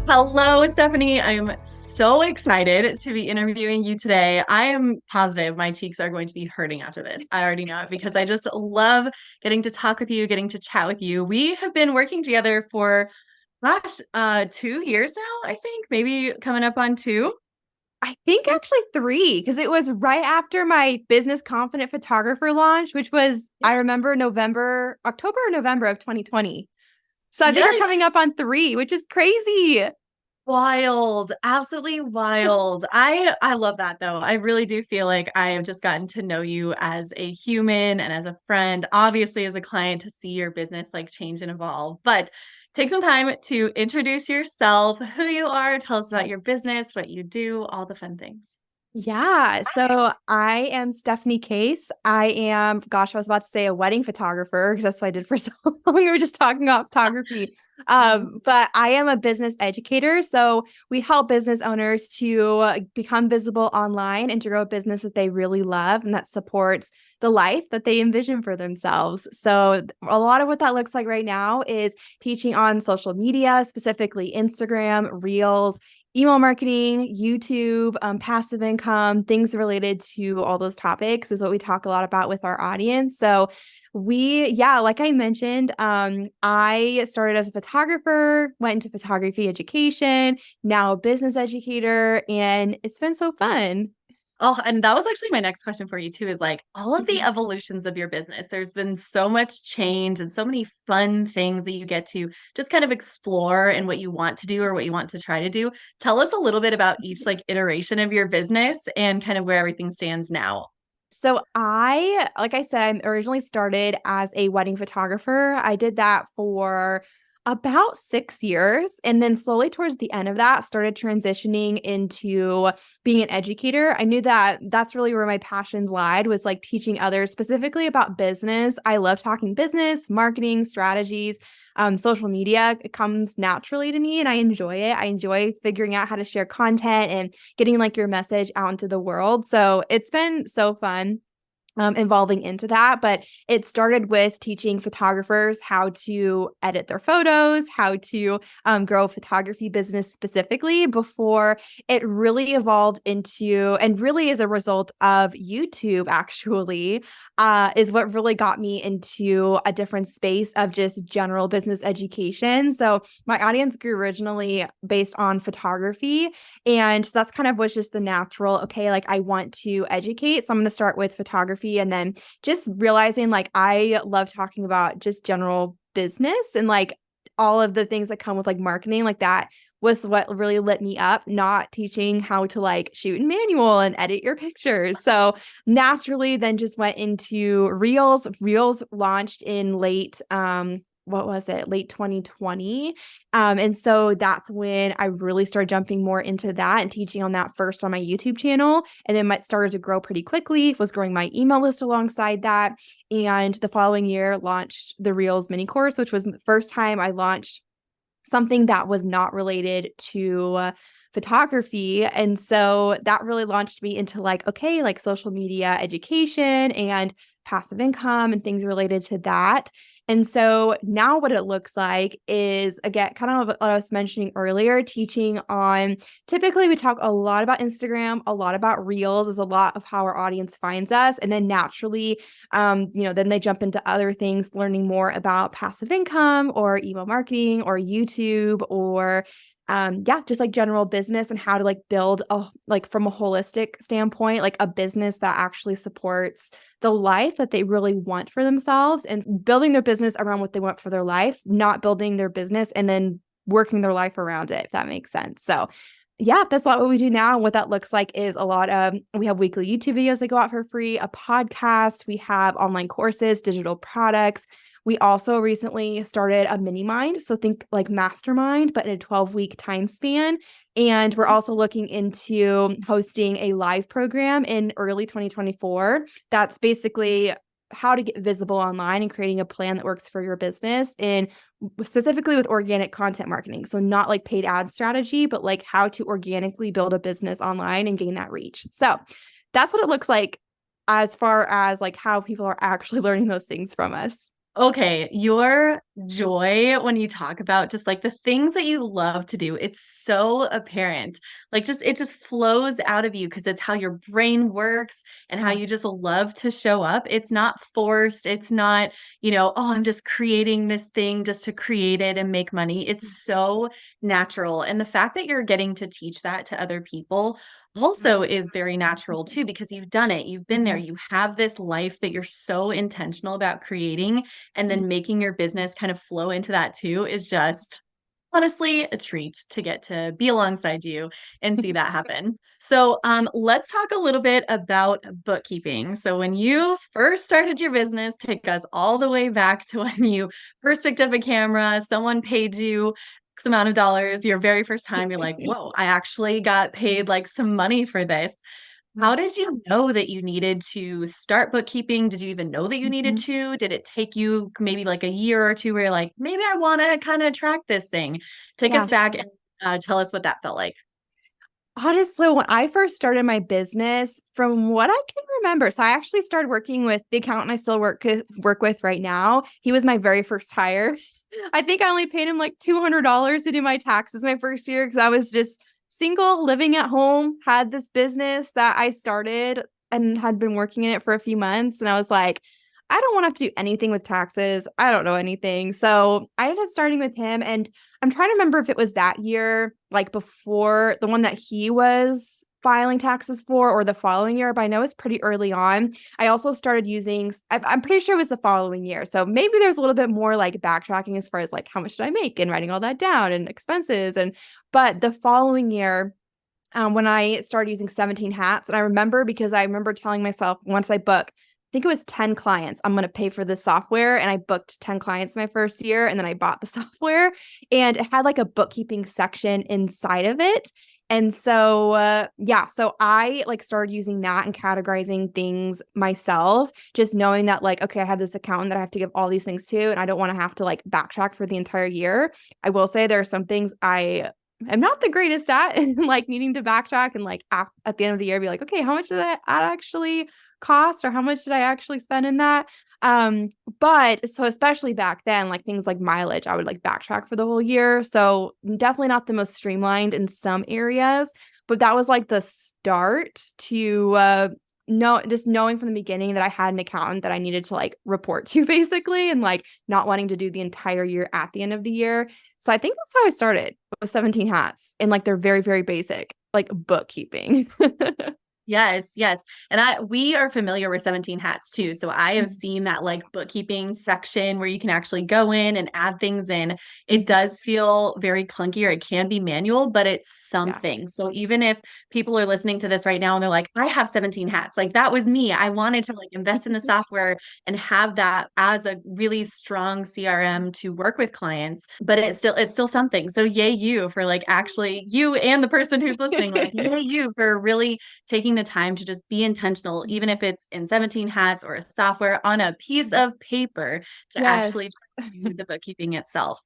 Hello, Stephanie. I'm so excited to be interviewing you today. I am positive my cheeks are going to be hurting after this. I already know it because I just love getting to talk with you, getting to chat with you. We have been working together for, 2 years now, I think, maybe coming up on two. I think actually three, because it was right after my business confident photographer launch, which was, I remember October or November of 2020. So I think we're Yes, coming up on three, which is crazy. wild, absolutely wild. I love that though. I really do feel like I have just gotten to know you as a human and as a friend, obviously as a client to see your business like change and evolve. But take some time to introduce yourself, who you are, tell us about your business, what you do, all the fun things. Yeah. So I am Stephanie Kase. I was about to say a wedding photographer because that's what I did for so long. We were just talking about photography. Mhm. But I am a business educator. So we help business owners to become visible online and to grow a business that they really love and that supports the life that they envision for themselves. So a lot of what that looks like right now is teaching on social media, specifically Instagram, Reels, email marketing, YouTube, passive income, things related to all those topics is what we talk a lot about with our audience. So like I mentioned, I started as a photographer, went into photography education, now a business educator, and it's been so fun. Oh, and that was actually my next question for you too, is like all of the evolutions of your business. There's been so much change and so many fun things that you get to just kind of explore in what you want to do or what you want to try to do. Tell us a little bit about each like iteration of your business and kind of where everything stands now. Like I said, I originally started as a wedding photographer. I did that for about 6 years. And then slowly towards the end of that, started transitioning into being an educator. I knew that that's really where my passions lied, was like teaching others specifically about business. I love talking business, marketing, strategies. Social media, it comes naturally to me and I enjoy it. I enjoy figuring out how to share content and getting like your message out into the world. So it's been so fun involving into that. But it started with teaching photographers how to edit their photos, how to grow a photography business specifically before it really evolved into, and really as a result of YouTube, actually, is what really got me into a different space of just general business education. So my audience grew originally based on photography. And that's kind of was just the natural, okay, like I want to educate. So I'm going to start with photography and then just realizing like I love talking about just general business and like all of the things that come with like marketing, like that was what really lit me up, not teaching how to like shoot in manual and edit your pictures. So naturally then just went into Reels. Reels launched in what was it, late 2020. And so that's when I really started jumping more into that and teaching on that first on my YouTube channel. And then it started to grow pretty quickly, was growing my email list alongside that. And the following year launched the Reels mini course, which was the first time I launched something that was not related to photography. And so that really launched me into like, okay, like social media education and passive income and things related to that. And so now what it looks like is, again, kind of what I was mentioning earlier, teaching on, typically we talk a lot about Instagram, a lot about Reels is a lot of how our audience finds us. And then naturally, then they jump into other things, learning more about passive income or email marketing or YouTube or just like general business and how to like build like from a holistic standpoint, like a business that actually supports the life that they really want for themselves and building their business around what they want for their life, not building their business and then working their life around it, if that makes sense. So yeah, that's a lot what we do now. And what that looks like is a lot of, we have weekly YouTube videos that go out for free, a podcast, we have online courses, digital products. We also recently started a mini mind. So think like mastermind, but in a 12-week time span. And we're also looking into hosting a live program in early 2024. That's basically how to get visible online and creating a plan that works for your business and specifically with organic content marketing. So not like paid ad strategy, but like how to organically build a business online and gain that reach. So that's what it looks like as far as like how people are actually learning those things from us. Okay, your joy when you talk about just like the things that you love to do, it's so apparent. Like just it just flows out of you because it's how your brain works and how Yeah. you just love to show up. It's not forced. It's not, oh, I'm just creating this thing just to create it and make money. It's so natural. And the fact that you're getting to teach that to other people also is very natural too because you've done it. You've been there. Mhm. You have this life that you're so intentional about creating and then making your business kind of flow into that too is just honestly a treat to get to be alongside you and see that happen. So, let's talk a little bit about bookkeeping. So, when you first started your business, take us all the way back to when you first picked up a camera, someone paid you X amount of dollars, your very first time, you're like, whoa, I actually got paid like some money for this. How did you know that you needed to start bookkeeping? Did you even know that you needed Mhm. to? Did it take you maybe like a year or two where you're like, maybe I want to kind of track this thing? Take us Yeah. back and tell us what that felt like. Honestly, when I first started my business, from what I can remember, so I actually started working with the accountant I still work with right now. He was my very first hire. I think I only paid him like $200 to do my taxes my first year because I was just single, living at home, had this business that I started and had been working in it for a few months. And I was like, I don't want to have to do anything with taxes. I don't know anything. So I ended up starting with him. And I'm trying to remember if it was that year, like before the one that he was filing taxes for, or the following year, but I know it's pretty early on. I also started using, I'm pretty sure it was the following year. So maybe there's a little bit more like backtracking as far as like how much did I make and writing all that down and expenses. But the following year, when I started using 17 hats, and I remember telling myself once I book, I think it was 10 clients, I'm going to pay for this software. And I booked 10 clients my first year. And then I bought the software and it had like a bookkeeping section inside of it. And so, yeah, so I like started using that and categorizing things myself, just knowing that like, okay, I have this accountant that I have to give all these things to, and I don't want to have to like backtrack for the entire year. I will say there are some things I'm not the greatest at and like needing to backtrack and like at the end of the year be like, okay, how much did that actually cost or how much did I actually spend in that? Um, but so especially back then, like things like mileage, I would like backtrack for the whole year. So definitely not the most streamlined in some areas, but that was like the start to know just knowing from the beginning that I had an accountant that I needed to like report to basically and like not wanting to do the entire year at the end of the year. So I think that's how I started with 17 hats and like they're very, very basic, like bookkeeping. Yes, yes. And we are familiar with 17 hats too. So I have Mhm. seen that like bookkeeping section where you can actually go in and add things in. It Mhm. does feel very clunky or it can be manual, but it's Yeah. something. So even if people are listening to this right now and they're like, I have 17 hats, like that was me. I wanted to like invest in the software and have that as a really strong CRM to work with clients, but it's still something. So yay you for like actually you and the person who's listening, like yay you for really taking the time to just be intentional, even if it's in 17 hats or a software on a piece of paper to Yes. actually do the bookkeeping itself.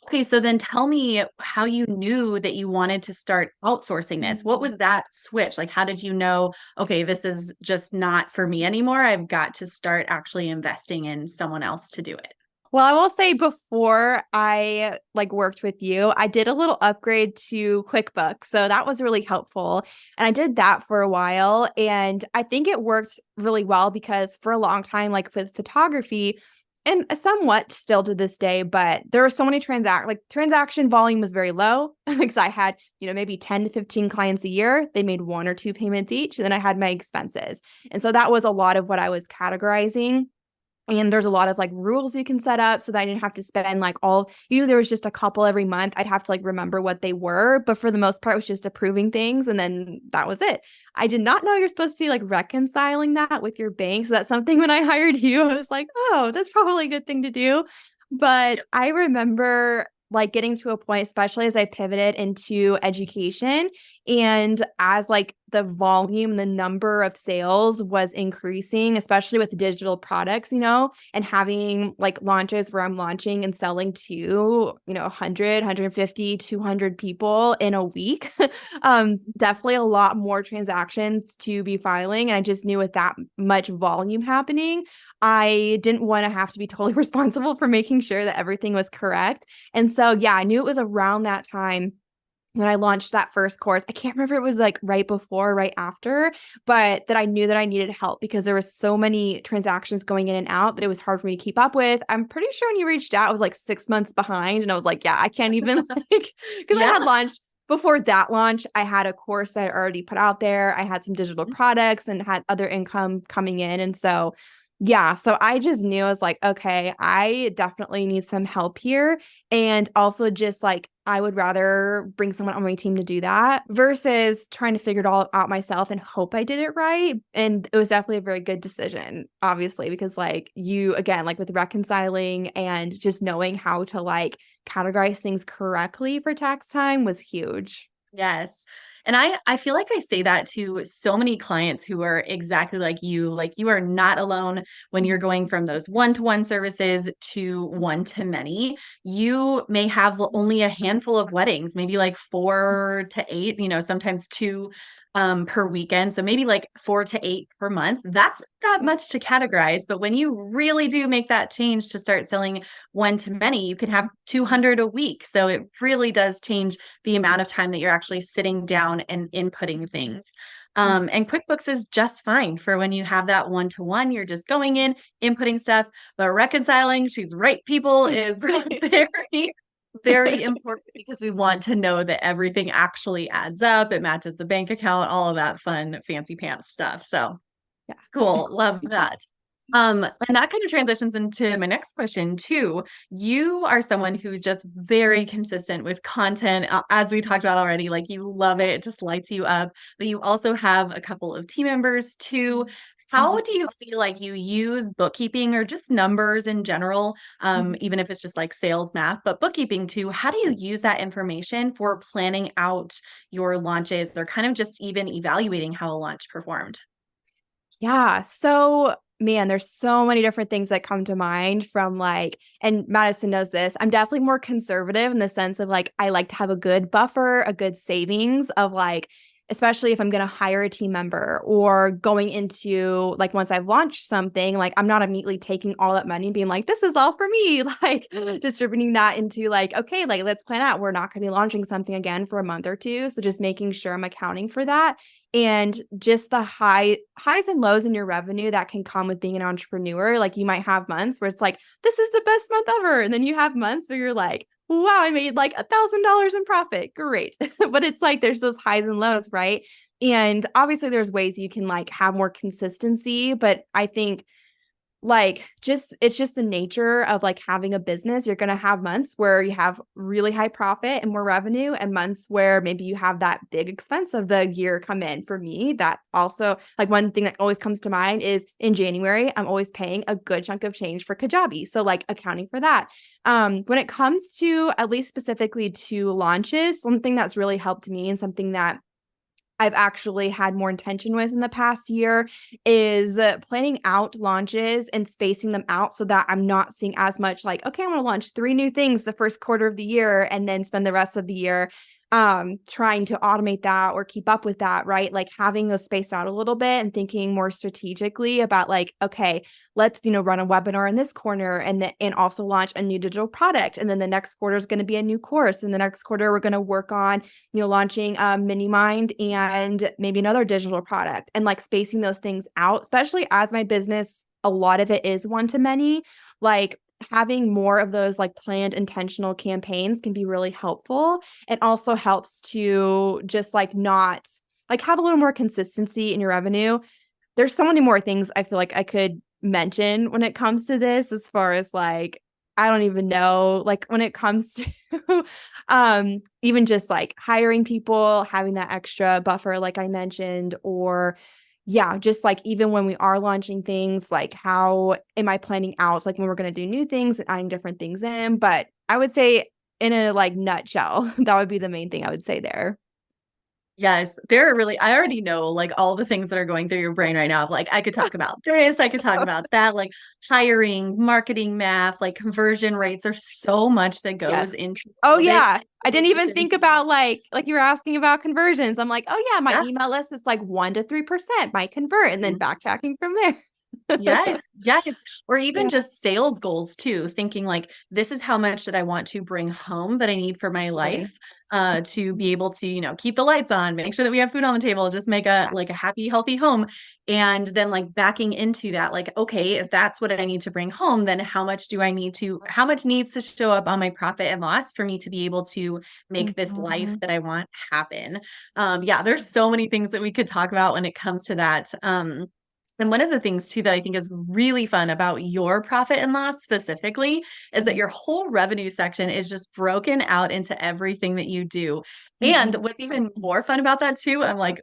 Okay, so then tell me how you knew that you wanted to start outsourcing this. What was that switch? Like, how did you know, okay, this is just not for me anymore? I've got to start actually investing in someone else to do it. Well, I will say before I like worked with you, I did a little upgrade to QuickBooks. So that was really helpful. And I did that for a while. And I think it worked really well because for a long time, like with photography, and somewhat still to this day, but there were so many transaction volume was very low because I had, maybe 10 to 15 clients a year. They made one or two payments each. And then I had my expenses. And so that was a lot of what I was categorizing. And there's a lot of like rules you can set up so that I didn't have to spend like usually there was just a couple every month. I'd have to like remember what they were, but for the most part, it was just approving things. And then that was it. I did not know you're supposed to be like reconciling that with your bank. So that's something when I hired you, I was like, oh, that's probably a good thing to do. But I remember like getting to a point, especially as I pivoted into education And as like the volume, the number of sales was increasing, especially with digital products, and having like launches where I'm launching and selling to, 100, 150, 200 people in a week. Definitely a lot more transactions to be filing. And I just knew with that much volume happening, I didn't want to have to be totally responsible for making sure that everything was correct. And so, yeah, I knew it was around that time when I launched that first course. I can't remember if it was like right before, right after, but that I knew that I needed help because there was so many transactions going in and out that it was hard for me to keep up with. I'm pretty sure when you reached out, I was like 6 months behind, and I was like, yeah, I can't even like, because I had Yeah. launched before that launch, I had a course that I already put out there. I had some digital products and had other income coming in. And so, yeah, so I just knew I was like, okay, I definitely need some help here. And also just like, I would rather bring someone on my team to do that versus trying to figure it all out myself and hope I did it right. And it was definitely a very good decision, obviously, because like you, again, like with reconciling and just knowing how to like categorize things correctly for tax time was huge. Yes. And I feel like I say that to so many clients who are exactly like you. Like you are not alone when you're going from those one-to-one services to one-to-many. You may have only a handful of weddings, maybe like 4 to 8, sometimes two per weekend. So maybe like 4 to 8 per month. That's not much to categorize. But when you really do make that change to start selling one-to-many, you can have 200 a week. So it really does change the amount of time that you're actually sitting down and inputting things. And QuickBooks is just fine for when you have that one-to-one. You're just going in, inputting stuff, but reconciling, she's right, people, is very, very important because we want to know that everything actually adds up. It matches the bank account, all of that fun, fancy pants stuff. So Yeah. cool. Love that. And that kind of transitions into my next question too. You are someone who's just very consistent with content, as we talked about already. Like you love it, it just lights you up. But you also have a couple of team members too. How do you feel like you use bookkeeping or just numbers in general, even if it's just like sales math, but bookkeeping too? How do you use that information for planning out your launches or kind of just even evaluating how a launch performed? Yeah. So, man, there's so many different things that come to mind from like, and Madison knows this. I'm definitely more conservative in the sense of like, I like to have a good buffer, a good savings of like, especially if I'm going to hire a team member or going into like once I've launched something, like I'm not immediately taking all that money and being like, this is all for me, like distributing that into like, okay, like let's plan out. We're not going to be launching something again for a month or two. So just making sure I'm accounting for that and just the highs and lows in your revenue that can come with being an entrepreneur. Like you might have months where it's like, this is the best month ever. And then you have months where you're like, wow, I made like $1,000 in profit. Great. But it's like there's those highs and lows, right? And obviously there's ways you can like have more consistency, but I think like just it's just the nature of like having a business. You're going to have months where you have really high profit and more revenue and months where maybe you have that big expense of the year come in. For me, that also like one thing that always comes to mind is in January I'm always paying a good chunk of change for Kajabi, so like accounting for that. When it comes to at least specifically to launches, something that's really helped me and something that I've actually had more intention with in the past year is planning out launches and spacing them out so that I'm not seeing as much like, okay, I'm going to launch 3 new things the first quarter of the year and then spend the rest of the year trying to automate that or keep up with that, right? Like having those spaced out a little bit and thinking more strategically about like, okay, let's, run a webinar in this corner and also launch a new digital product. And then the next quarter is going to be a new course. And the next quarter, we're going to work on, launching Mini Mind and maybe another digital product and like spacing those things out, especially as my business, a lot of it is one to many, like having more of those like planned intentional campaigns can be really helpful. It also helps to just like not like have a little more consistency in your revenue. There's so many more things I feel like I could mention when it comes to this as far as like I don't even know like when it comes to even just like hiring people, having that extra buffer like I mentioned, or yeah, just like even when we are launching things, like how am I planning out like when we're going to do new things and adding different things in. But I would say in a like nutshell, that would be the main thing I would say there. Yes, there are really, I already know like all the things that are going through your brain right now. Like I could talk about this, I could talk about that, like hiring, marketing math, like conversion rates. There's so much that goes Yes. into Oh all of it. yeah. I In didn't even addition think to, about like you were asking about conversions. I'm like, oh yeah, my yeah. email list is like 1 to 3% might convert and then backtracking from there. Yes, yes. Or even Yeah. just sales goals too, thinking like this is how much that I want to bring home that I need for my life Totally. to be able to, keep the lights on, make sure that we have food on the table, just make a Yeah. like a happy, healthy home. And then like backing into that, like, okay, if that's what I need to bring home, then how much needs to show up on my profit and loss for me to be able to make this life Mhm. that I want happen? Yeah, there's so many things that we could talk about when it comes to that. And one of the things too that I think is really fun about your profit and loss specifically is that Mhm. your whole revenue section is just broken out into everything that you do. And Mhm. what's even more fun about that too, I'm like,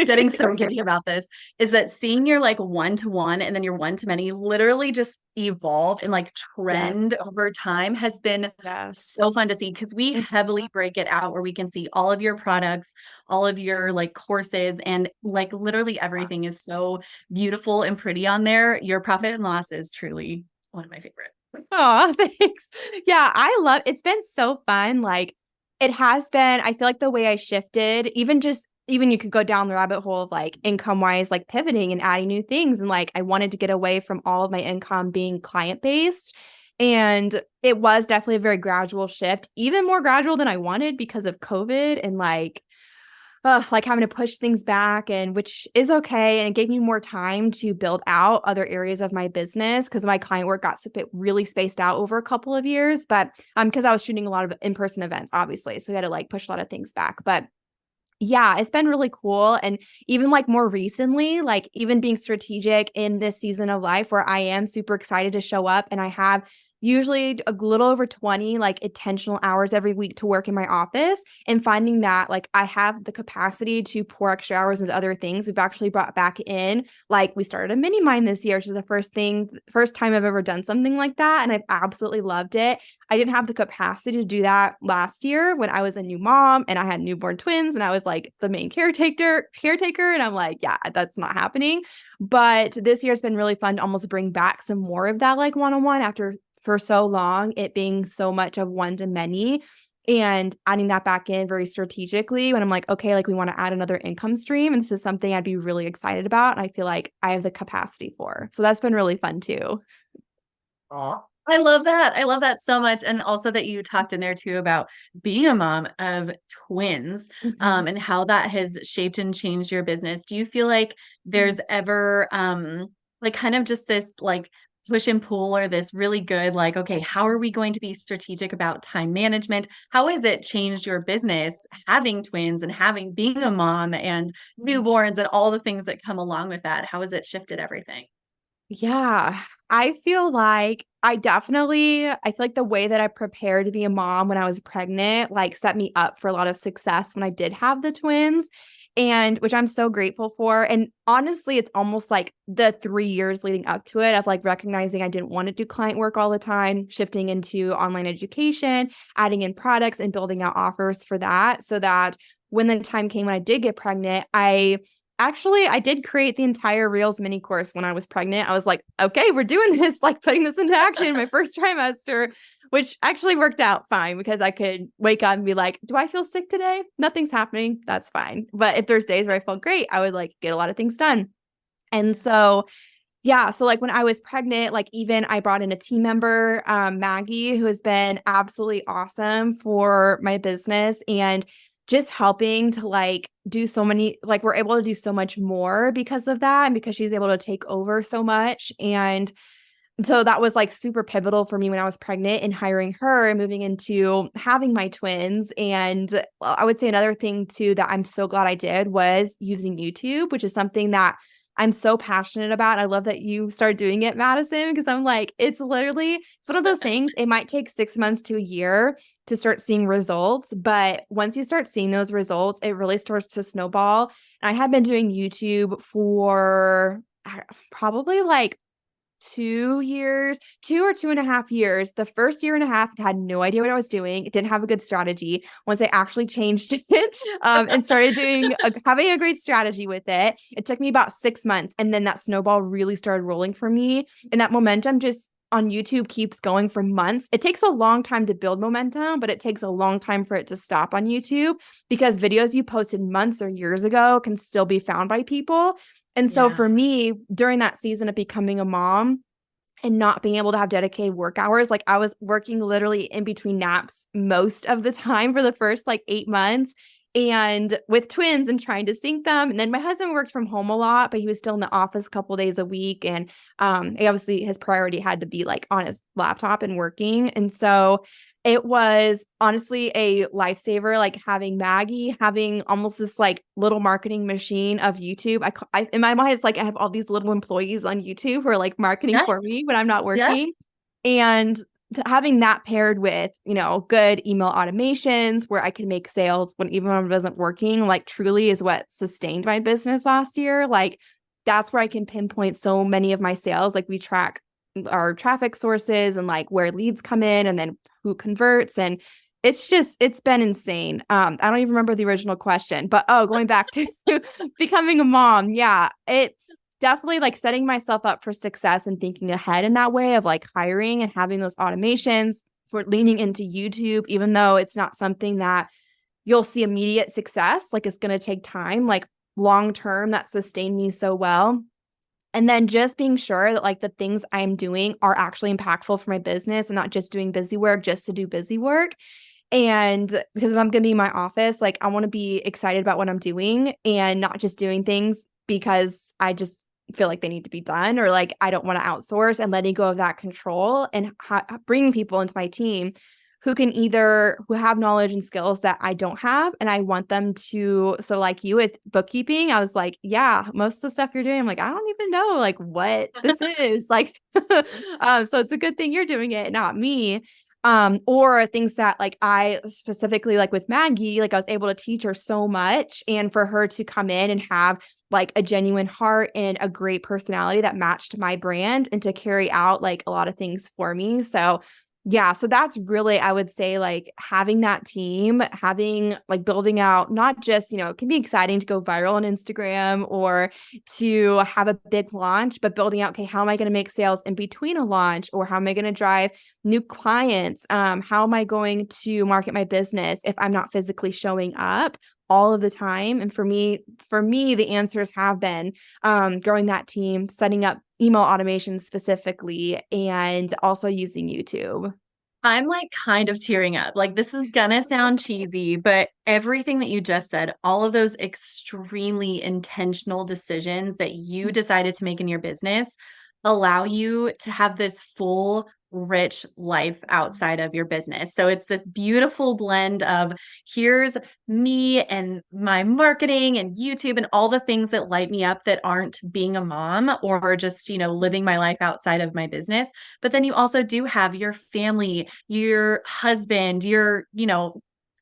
getting so giddy about this is that seeing your like one to one and then your one to many literally just evolve and like Yes. trend over time has been Yes. so fun to see because we heavily break it out where we can see all of your products, all of your like courses, and like literally everything is so beautiful and pretty on there. Your profit and loss is truly one of my favorite. Oh, thanks. Yeah, I love it's been so fun. Like it has been, I feel like the way I shifted, even you could go down the rabbit hole of like income wise, like pivoting and adding new things. And like I wanted to get away from all of my income being client based. And it was definitely a very gradual shift, even more gradual than I wanted because of COVID and like having to push things back and which is okay. And it gave me more time to build out other areas of my business because my client work got really spaced out over a couple of years. But because I was shooting a lot of in-person events, obviously. So we had to like push a lot of things back. But yeah, it's been really cool. And even like more recently, like even being strategic in this season of life where I am super excited to show up and I have usually a little over 20 like intentional hours every week to work in my office and finding that like I have the capacity to pour extra hours into other things. We've actually brought back in like we started a mini mine this year, which is the first time I've ever done something like that. And I've absolutely loved it. I didn't have the capacity to do that last year when I was a new mom and I had newborn twins and I was like the main caretaker and I'm like, yeah, that's not happening. But this year has been really fun to almost bring back some more of that like one-on-one after for so long it being so much of one to many and adding that back in very strategically when I'm like, okay, like we want to add another income stream and this is something I'd be really excited about and I feel like I have the capacity for. So that's been really fun too. Aw. I love that. I love that so much. And also that you talked in there too about being a mom of twins, Mhm. and how that has shaped and changed your business. Do you feel like there's ever like kind of just this like push and pull or this really good like, okay, how are we going to be strategic about time management? How has it changed your business having twins and having being a mom and newborns and all the things that come along with that? How has it shifted everything? Yeah, I feel like I feel like the way that I prepared to be a mom when I was pregnant, like set me up for a lot of success when I did have the twins and which I'm so grateful for. And honestly, it's almost like the 3 years leading up to it of like recognizing I didn't want to do client work all the time, shifting into online education, adding in products and building out offers for that so that when the time came when I did get pregnant, I did create the entire Reels mini course when I was pregnant. I was like, okay, we're doing this, like putting this into action my first trimester, which actually worked out fine because I could wake up and be like, do I feel sick today? Nothing's happening. That's fine. But if there's days where I felt great, I would like get a lot of things done. And so, yeah, so like when I was pregnant, like even I brought in a team member, Maggie, who has been absolutely awesome for my business and just helping to like do so many, like we're able to do so much more because of that and because she's able to take over so much. And so that was like super pivotal for me when I was pregnant and hiring her and moving into having my twins. And I would say another thing too that I'm so glad I did was using YouTube, which is something that I'm so passionate about. I love that you started doing it, Madison, because I'm like, it's one of those things. It might take 6 months to a year to start seeing results, but once you start seeing those results, it really starts to snowball. And I had been doing YouTube for probably like 2 years, 2 or 2.5 years. The first year and a half, I had no idea what I was doing. It didn't have a good strategy. Once I actually changed it and started having a great strategy with it, it took me about 6 months. And then that snowball really started rolling for me. And that momentum just on YouTube keeps going for months. It takes a long time to build momentum, but it takes a long time for it to stop on YouTube because videos you posted months or years ago can still be found by people. And so Yeah. for me, during that season of becoming a mom and not being able to have dedicated work hours, like I was working literally in between naps most of the time for the first like 8 months and with twins and trying to sync them. And then my husband worked from home a lot, but he was still in the office a couple days a week. And obviously his priority had to be like on his laptop and working. And so it was honestly a lifesaver, like having Maggie, having almost this like little marketing machine of YouTube. In my mind, it's like I have all these little employees on YouTube who are like marketing Yes. for me when I'm not Yes. working. And having that paired with, good email automations where I can make sales when even when I wasn't working, like truly is what sustained my business last year. Like that's where I can pinpoint so many of my sales. Like we track our traffic sources and like where leads come in and then who converts. And it's been insane. I don't even remember the original question, but going back to becoming a mom. Yeah, it definitely like setting myself up for success and thinking ahead in that way of like hiring and having those automations for leaning into YouTube, even though it's not something that you'll see immediate success. Like it's going to take time, like long term that sustained me so well. And then just being sure that like the things I'm doing are actually impactful for my business and not just doing busy work just to do busy work. And because if I'm going to be in my office, like I want to be excited about what I'm doing and not just doing things because I just feel like they need to be done or like I don't want to outsource and letting go of that control and bringing people into my team who have knowledge and skills that I don't have. And I want them to, so like you with bookkeeping, I was like, yeah, most of the stuff you're doing, I'm like, I don't even know like what this is like. So it's a good thing you're doing it, not me. Or things that like I specifically like with Maggie, like I was able to teach her so much and for her to come in and have like a genuine heart and a great personality that matched my brand and to carry out like a lot of things for me. So yeah, so that's really, I would say, like having that team, having like building out, not just, it can be exciting to go viral on Instagram or to have a big launch, but building out, okay, how am I going to make sales in between a launch or how am I going to drive new clients? How am I going to market my business if I'm not physically showing up all of the time? And for me, the answers have been growing that team, setting up email automation specifically, and also using YouTube. I'm like kind of tearing up. Like, this is gonna sound cheesy, but everything that you just said, all of those extremely intentional decisions that you decided to make in your business allow you to have this full, rich life outside of your business. So it's this beautiful blend of here's me and my marketing and YouTube and all the things that light me up that aren't being a mom or just, living my life outside of my business. But then you also do have your family, your husband, your,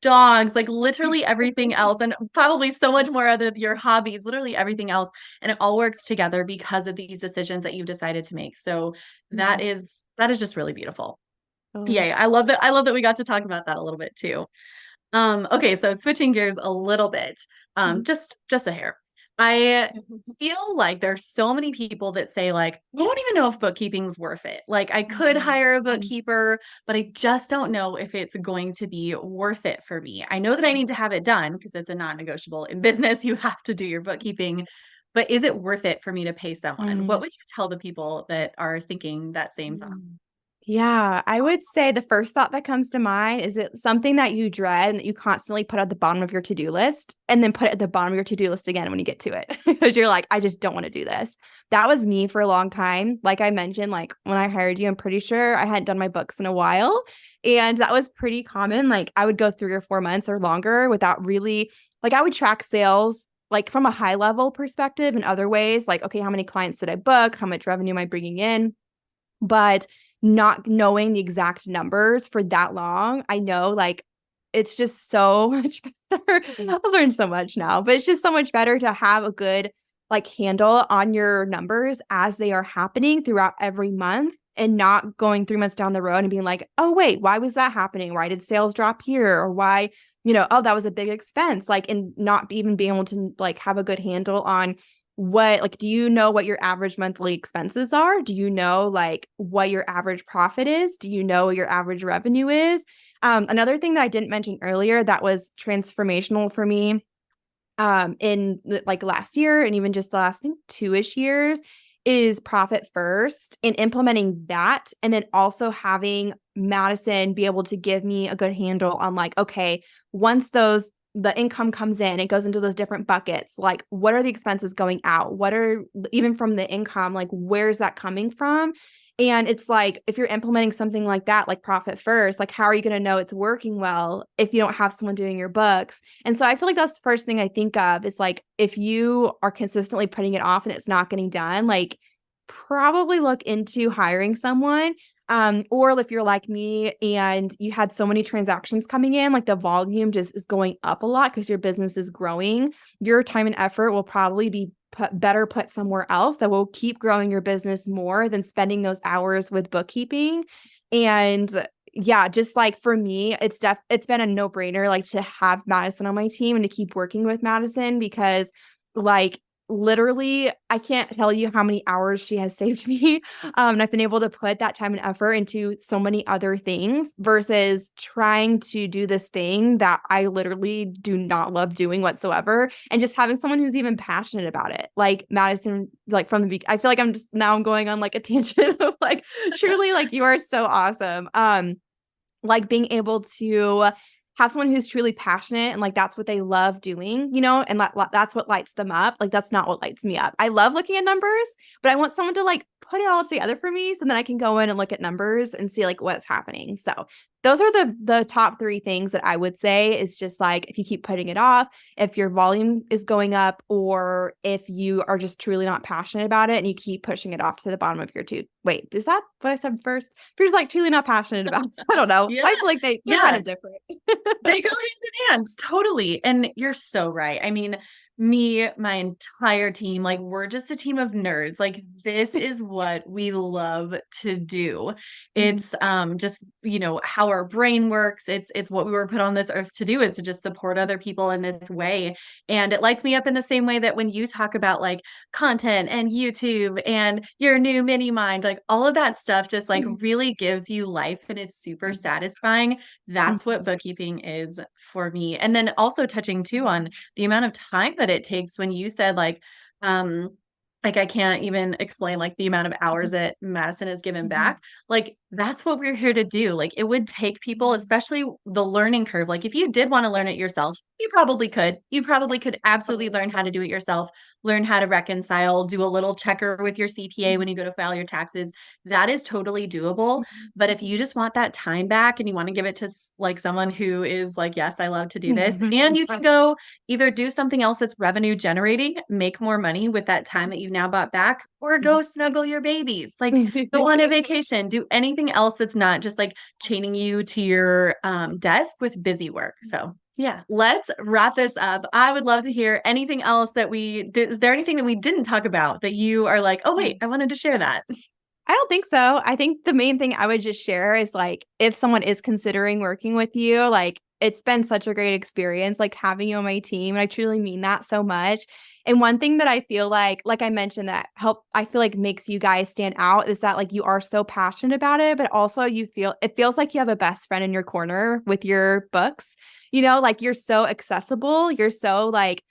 dogs, like literally everything else, and probably so much more other your hobbies, literally everything else. And it all works together because of these decisions that you've decided to make. So that Mhm. is just really beautiful. Oh. Yeah, I love that. I love that we got to talk about that a little bit too. Okay, so switching gears a little bit, Mhm. just a hair. I feel like there's so many people that say like, I don't even know if bookkeeping's worth it. Like I could Mhm. hire a bookkeeper, but I just don't know if it's going to be worth it for me. I know that I need to have it done because it's a non-negotiable in business. You have to do your bookkeeping, but is it worth it for me to pay someone? What Mhm. would you tell the people that are thinking that same thought? Mm. Yeah, I would say the first thought that comes to mind is it something that you dread and that you constantly put at the bottom of your to-do list and then put it at the bottom of your to-do list again when you get to it because you're like, I just don't want to do this. That was me for a long time. Like I mentioned, like when I hired you, I'm pretty sure I hadn't done my books in a while. And that was pretty common. Like I would go 3 or 4 months or longer without really, like I would track sales like from a high level perspective in other ways, like, okay, how many clients did I book? How much revenue am I bringing in? But not knowing the exact numbers for that long, I know like it's just so much better. I've learned so much now, but it's just so much better to have a good like handle on your numbers as they are happening throughout every month, and not going 3 months down the road and being like, oh, wait, why was that happening? Why did sales drop here? Or why, oh, that was a big expense. Like, and not even being able to like have a good handle on what, like, do you know what your average monthly expenses are? Do you know like what your average profit is? Do you know what your average revenue is? Another thing that I didn't mention earlier that was transformational for me in like last year and even just the last, I think, 2-ish years, is profit first, and implementing that. And then also having Madison be able to give me a good handle on like, okay, once the income comes in, it goes into those different buckets. Like, what are the expenses going out? What are, even from the income, like, where's that coming from? And it's like, if you're implementing something like that, like profit first, like, how are you going to know it's working well if you don't have someone doing your books? And so I feel like that's the first thing I think of is like, if you are consistently putting it off and it's not getting done, like, probably look into hiring someone. Or if you're like me and you had so many transactions coming in, like the volume just is going up a lot because your business is growing, your time and effort will probably be better put somewhere else that will keep growing your business more than spending those hours with bookkeeping. And yeah, just like for me, it's been a no-brainer like to have Madison on my team and to keep working with Madison, because like literally I can't tell you how many hours she has saved me. And I've been able to put that time and effort into so many other things versus trying to do this thing that I literally do not love doing whatsoever. And just having someone who's even passionate about it. Like Madison, like from the beginning, I feel like I'm going on like a tangent of like, truly, like, you are so awesome. Like being able to have someone who's truly passionate and like that's what they love doing, and that's what lights them up. Like, that's not what lights me up. I love looking at numbers, but I want someone to like put it all together for me so then I can go in and look at numbers and see like what's happening. So those are the top 3 things that I would say is just like, if you keep putting it off, if your volume is going up, or if you are just truly not passionate about it and you keep pushing it off to the bottom of your tube. Wait, is that what I said first? If you're just like truly not passionate about it, I don't know. Yeah. I feel like they're kind of different. They go hand in hand, totally. And you're so right. I mean, me, my entire team, like, we're just a team of nerds. Like, this is what we love to do. It's just, how our brain works. It's what we were put on this earth to do, is to just support other people in this way. And it lights me up in the same way that when you talk about like content and YouTube and your new mini mind, like all of that stuff just like really gives you life and is super satisfying. That's what bookkeeping is for me. And then also touching too on the amount of time that it takes, when you said like I can't even explain like the amount of hours that Madison has given back. Like, that's what we're here to do. Like, it would take people, especially the learning curve. Like, if you did want to learn it yourself, you probably could. You probably could absolutely learn how to do it yourself, learn how to reconcile, do a little checker with your CPA when you go to file your taxes. That is totally doable. But if you just want that time back and you want to give it to like someone who is like, yes, I love to do this, and you can go either do something else that's revenue generating, make more money with that time that you've now bought back, or go snuggle your babies, like go on a vacation, do anything else that's not just like chaining you to your desk with busy work. So yeah, let's wrap this up. I would love to hear anything else that we did. Is there anything that we didn't talk about that you are like, oh wait, I wanted to share that? I don't think so. I think the main thing I would just share is like, if someone is considering working with you, like, it's been such a great experience, like having you on my team. And I truly mean that so much. And one thing that I feel like I mentioned that I feel like makes you guys stand out is that like you are so passionate about it, but also it feels like you have a best friend in your corner with your books, like you're so accessible. You're so like,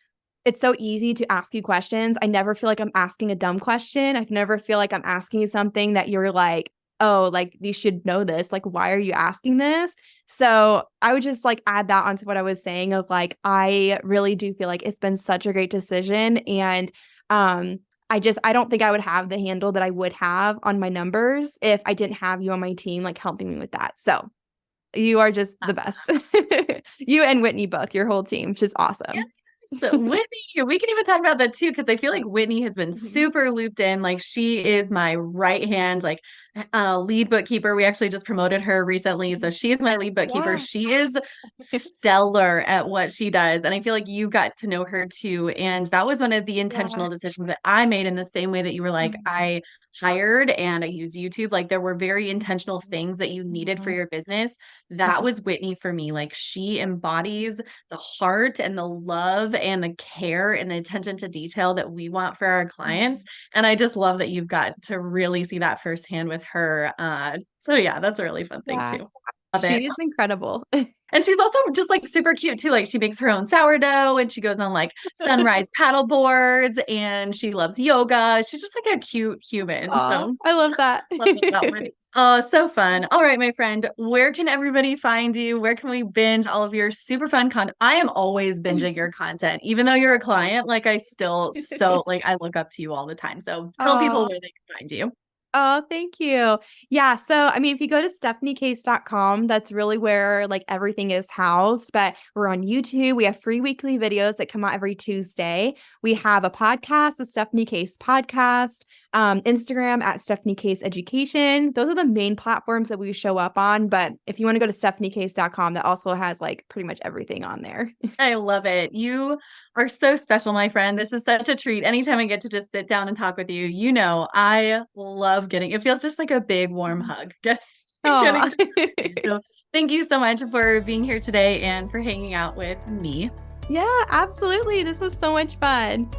it's so easy to ask you questions. I never feel like I'm asking a dumb question. I never feel like I'm asking you something that you're like, oh, like you should know this. Like, why are you asking this? So I would just like add that onto what I was saying of like, I really do feel like it's been such a great decision. And I don't think I would have the handle that I would have on my numbers if I didn't have you on my team, like helping me with that. So you are just the best. You and Whitney both, your whole team, which is awesome. So Whitney, we can even talk about that too, because I feel like Whitney has been super looped in. Like, she is my right hand. Like, lead bookkeeper. We actually just promoted her recently. So she is my lead bookkeeper. Yeah. She is stellar at what she does. And I feel like you got to know her too. And that was one of the Yeah. intentional decisions that I made in the same way that you were like, Mhm. I hired and I use YouTube. Like there were very intentional things that you needed for Mhm. your business. That was Whitney for me. Like she embodies the heart and the love and the care and the attention to detail that we want for our clients. Mhm. And I just love that you've got to really see that firsthand with her. So yeah, that's a really fun thing Yeah. too. Love it. She is incredible. And she's also just like super cute too. Like she makes her own sourdough and she goes on like sunrise paddle boards and she loves yoga. She's just like a cute human. Aw, So I love that. love that about one. Oh, so fun. All right, my friend, where can everybody find you? Where can we binge all of your super fun content? I am always binging your content. Even though you're a client, like I still so like I look up to you all the time. So tell people Aw. where they can find you. Oh, thank you. Yeah, so I mean, if you go to stephaniekase.com, that's really where like everything is housed. But we're on YouTube. We have free weekly videos that come out every Tuesday. We have a podcast, the Stephanie Kase podcast, Instagram at Stephanie Kase Education. Those are the main platforms that we show up on. But if you want to go to stephaniekase.com, that also has like pretty much everything on there. I love it. You are so special, my friend. This is such a treat. Anytime I get to just sit down and talk with you, you know, I love getting it feels just like a big warm hug. Oh, Getting to know you. So thank you so much for being here today and for hanging out with me. yeah, absolutely. This was so much fun.